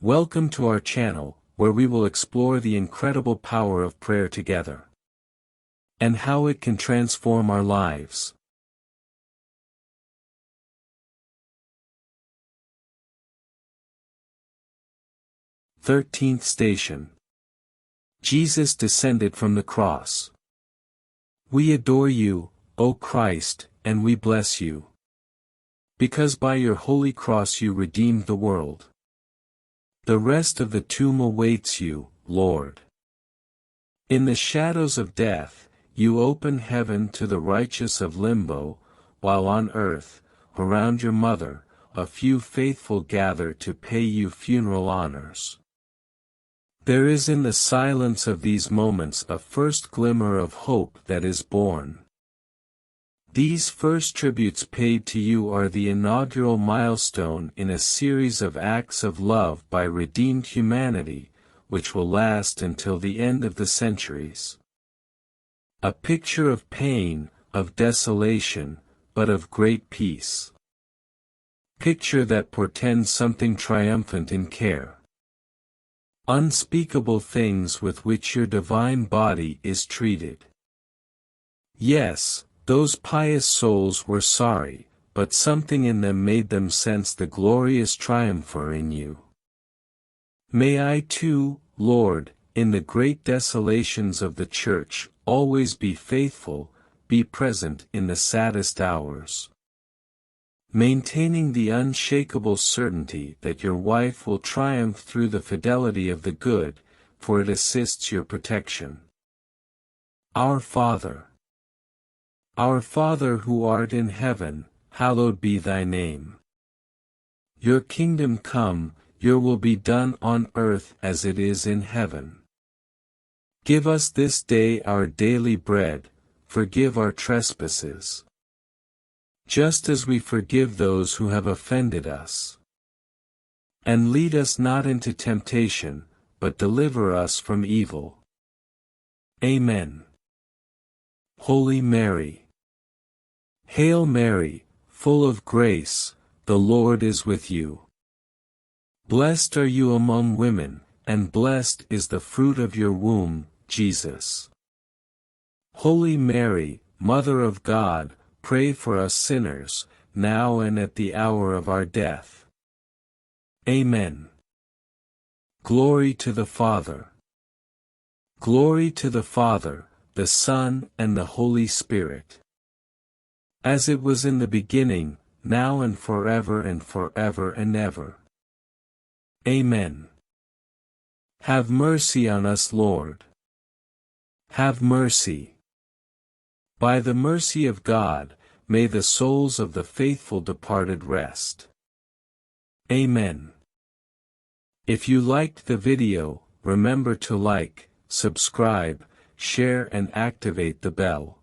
Welcome to our channel, where we will explore the incredible power of prayer together, and how it can transform our lives. Thirteenth Station. Jesus descended from the cross. We adore you, O Christ, and we bless you, because by your holy cross you redeemed the world. The rest of the tomb awaits you, Lord. In the shadows of death, you open heaven to the righteous of limbo, while on earth, around your mother, a few faithful gather to pay you funeral honors. There is in the silence of these moments a first glimmer of hope that is born. These first tributes paid to you are the inaugural milestone in a series of acts of love by redeemed humanity, which will last until the end of the centuries. A picture of pain, of desolation, but of great peace. Picture that portends something triumphant in care. Unspeakable things with which your divine body is treated. Yes, those pious souls were sorry, but something in them made them sense the glorious triumpher in you. May I too, Lord, in the great desolations of the Church, always be faithful, be present in the saddest hours, maintaining the unshakable certainty that your wife will triumph through the fidelity of the good, for it assists your protection. Our Father, who art in heaven, hallowed be thy name. Your kingdom come, your will be done on earth as it is in heaven. Give us this day our daily bread, forgive our trespasses, just as we forgive those who have offended us. And lead us not into temptation, but deliver us from evil. Amen. Holy Mary. Hail Mary, full of grace, the Lord is with you. Blessed are you among women, and blessed is the fruit of your womb, Jesus. Holy Mary, Mother of God, pray for us sinners, now and at the hour of our death. Amen. Glory to the Father. Glory to the Father, the Son, and the Holy Spirit. As it was in the beginning, now and forever and ever. Amen. Have mercy on us, Lord. Have mercy. By the mercy of God, may the souls of the faithful departed rest. Amen. If you liked the video, remember to like, subscribe, share and activate the bell.